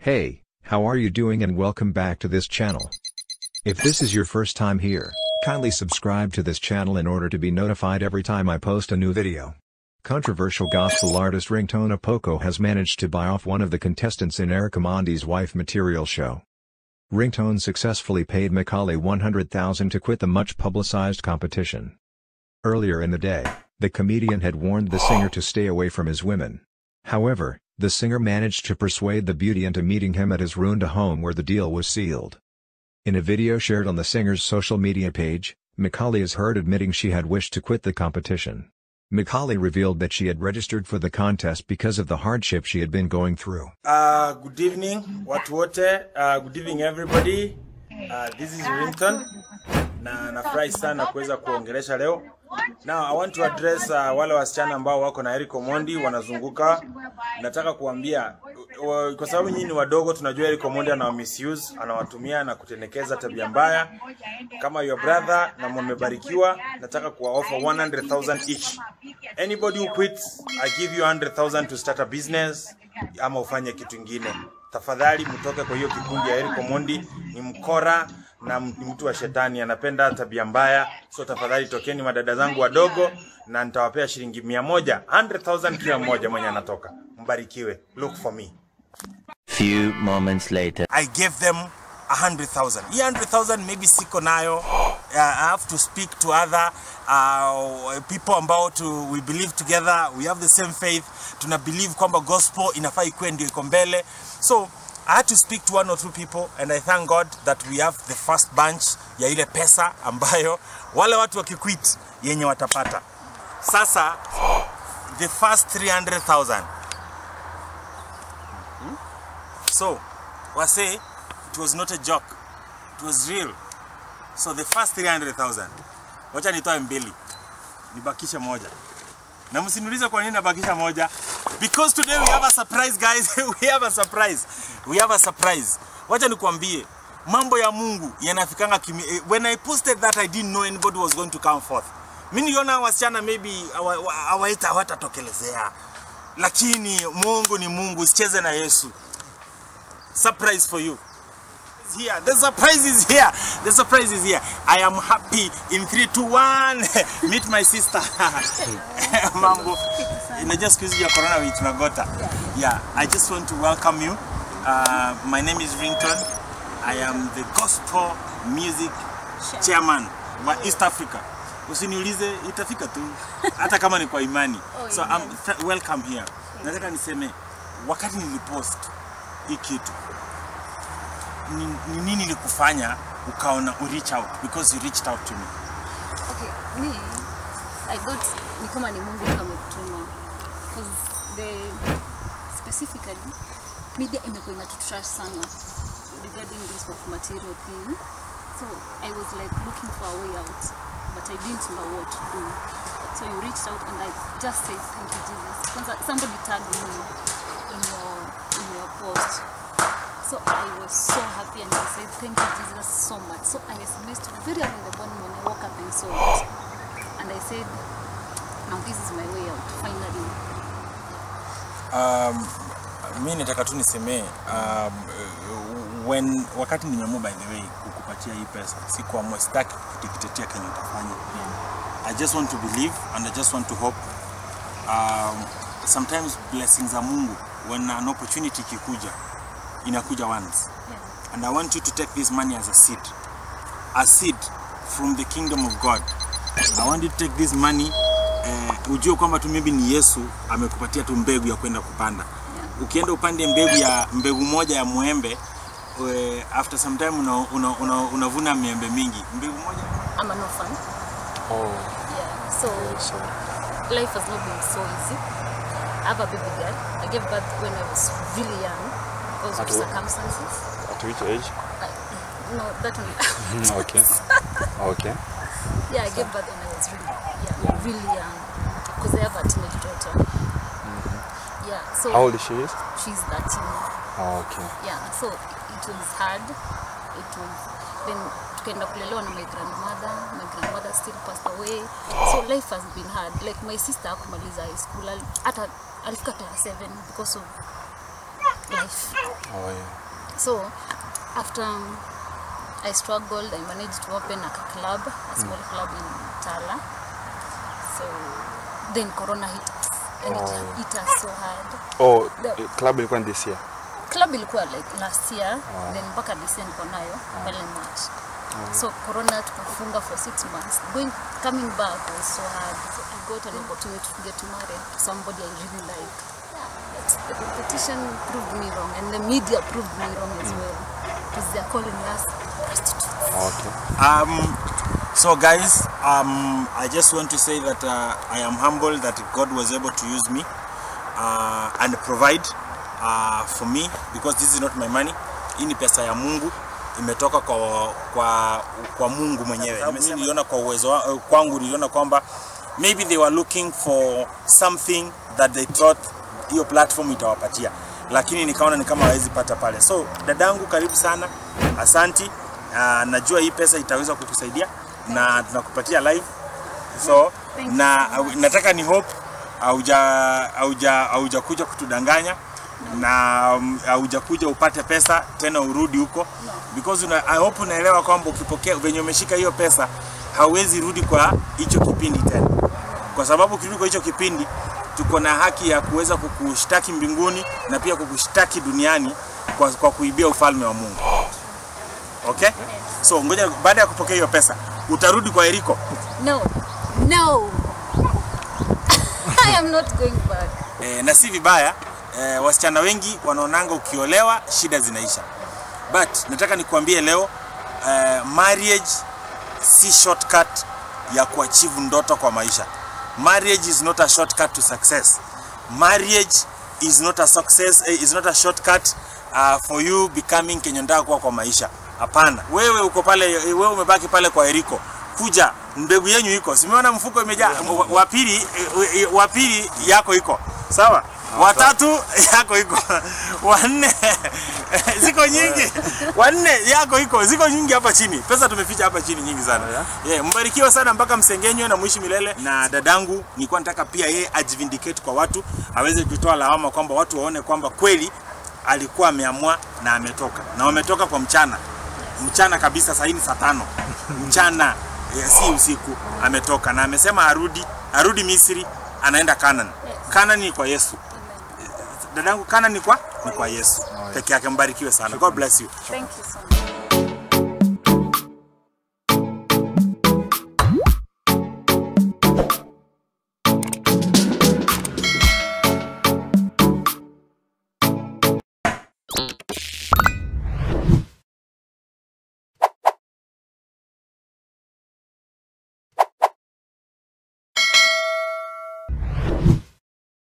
Hey, how are you doing and welcome back to this channel. If this is your first time here, kindly subscribe to this channel in order to be notified every time I post a new video. Controversial gospel artist Ringtone Apoko has managed to buy off one of the contestants in Eric Omondi's wife material show. Ringtone successfully paid Mwikali 100,000 to quit the much publicized competition. Earlier in the day, the comedian had warned the singer to stay away from his women. However, the singer managed to persuade the beauty into meeting him at his Runda home where the deal was sealed. In a video shared on the singer's social media page, Mwikali is heard admitting she had wished to quit the competition. Mwikali revealed that she had registered for the contest because of the hardship she had been going through. Good evening, watu wote. Good evening everybody. This is Ringtone. Na nafurahi sana kuweza kuongelesha leo. Now I want to address wale wasichana ambao wako na Eric Omondi wanazunguka. Nataka kuambia kwa sababu nyinyi ni wadogo, tunajua Eric Omondi ana misuse, anawatumia na kutenekeza tabia mbaya. Kama your brother na mmebarikiwa, nataka kuwa offer 100,000 each. Anybody who quits, I give you 100,000 to start a business ama ufanye kitu kingine. Tafadhali mtoke kwa hiyo kikundi ya Eric Omondi, ni mkora na mtu wa shetani, anapenda tabia mbaya. So tafadhali tokeni madada zangu wadogo na nitawapea shilingi 100, 100,000 kila mmoja mwenye anatoka. Mbarikiwe. Look for me. Few moments later, I gave them 100,000. 100,000 maybe siko nayo. I have to speak to other people about we believe together, we have the same faith. Tuna believe kwamba gospel inafaa ikuwe ndio iko mbele. So I had to speak to 1 or 2 people, and I thank God that we have the first bunch ya ile pesa ambayo wale watu wakiquit yenye watapata. Sasa the first 300,000. So wase, it was not a joke, it was real. So the first 300,000, wacha nitoe mbili, nibakisha moja. Na msiniulize kwa nini nabakisha moja. Because today we have a surprise, guys. We have a surprise. We have a surprise. Wacha nikuambie, mambo ya Mungu yanafikanga kimi. When I posted that, I didn't know anybody was going to come forth. Mimi niona wasichana maybe hawaita watatokelezea. Lakini Mungu ni Mungu, usicheze na Yesu. Surprise for you. Here. The surprise is here. The surprise is here. I am happy. In 3, 2, 1. Meet my sister. Mambo. Just because you corona we tunagota. Yeah, I just want to welcome you. My name is Ringtone. I am the gospel music chairman wa East Africa. Usiniulize itafika tu hata kama ni kwa imani. So I'm welcome here. Nataka niseme wakati nilipost hii kitu, nini nilikufanya ukaona reach out, because you reached out to me? Okay, me, I got ni kama ni Mungu ametuma, because specifically media imekuwa inatutrash sana regarding this of material thing. So I was like looking for a way out, but I didn't know what to do. So you reached out and I just said thank you Jesus. Somebody tagged me in your post. So I was so happy and I said thank you Jesus so much. So I missed very early in the morning when I woke up and saw it. And I said, now this is my way out, finally. Mimi nataka tu niseme wakati nimeamua by the way kukupatia hii pesa, sikuamua sitaki kutikitetea Kenya utafanya. I just want to believe and I just want to hope. Sometimes blessings are Mungu, when an opportunity kikuja inakuja once. And I want you to take this money as a seed from the kingdom of God. I want you to take this money, ujue kwamba tu maybe ni Yesu amekupatia tu mbegu ya kwenda kupanda. Ukienda upande mbegu moja ya muembe, after some time unavuna miembe mingi. Mbegu moja. I'm an orphan. oh, Yeah, so life has not been so easy. I have a baby girl. I gave birth when I was really young because of circumstances. at which age? No, that one. Okay. Okay. Yeah, I gave birth when I was really young, because I have a teenage daughter. Yeah, so how old is she? She's 13. Oh, okay. Yeah, so it was hard. It was then tukaenda kulelewa na my grandmother still passed away. So life has been hard. Like my sister hakumaliza high school, hata alifika class 7 because of life. Oh yeah. So after I struggled, I managed to open a club, a small club in Tala. So then Corona hit us, and it hit us so hard. Oh, club ilikuwa this year. Club ilikuwa like last year, then mpaka this year niko nayo pale March. So Corona tukafunga for 6 months. Coming back was so hard. So I got an opportunity to get married to somebody I really like. But the competition proved me wrong, and the media proved me wrong as well, because they are calling us prostitutes. Okay. So guys, I just want to say that I am humbled that God was able to use me and provide for me, because this is not my money. Hii ni pesa ya Mungu, imetoka kwa Mungu mwenyewe. Niliona kwa uwezo kwangu, niliona kwamba maybe they were looking for something that they thought hiyo platform itawapatia, lakini nikaona ni kama hawezi pata pale. So dadangu, karibu sana, asanti. Najua hii pesa itaweza kukusaidia na tunakupatia live. So na nataka ni hope auja kuja kutudanganya na aujakuja upate pesa tena urudi huko, because I hope unaelewa kwamba ukipokea venye umeshika hiyo pesa hauwezi rudi kwa hicho kipindi tena, kwa sababu ukirudi kwa hicho kipindi tuko na haki ya kuweza kukushtaki mbinguni na pia kukushtaki duniani kwa kuibia ufalme wa Mungu. Okay? So ngoja baada ya kupokea hiyo pesa utarudi kwa Eriko? No. I am not going back. Na si vibaya, wasichana wengi wanaonanga ukiolewa shida zinaisha. But nataka nikuambie leo, marriage si shortcut ya kuachieve ndoto kwa maisha. Marriage is not a shortcut to success. Marriage is not a shortcut for you becoming kenyonda kwa maisha. Hapana. Wewe uko pale, wewe umebaki pale kwa Eriko. Kuja, mbegu yenyu iko. Simeona mfuko imejaa. Wa pili yako iko. Sawa? Watatu yako iko. Wanne ziko nyingi. Wanne yako iko. Ziko nyingi hapa chini. Pesa tumeficha hapa chini nyingi sana. Mbarikiwa sana mpaka msengenywe na muishi milele. Na dadangu nilikuwa nataka pia yeye ajivindicate kwa watu, aweze kutoa lawama kwamba watu waone kwamba kweli alikuwa ameamua na ametoka. Na wametoka kwa mchana. Mchana kabisa, saa hii ni saa 5. Mchana, si usiku, ametoka na amesema arudi Misri, anaenda Canaan. Canaan ni kwa Yesu. Dadangu, Canaan ni kwa Yesu. Peke yake. Mbarikiwe sana. God bless you. Thank you so much.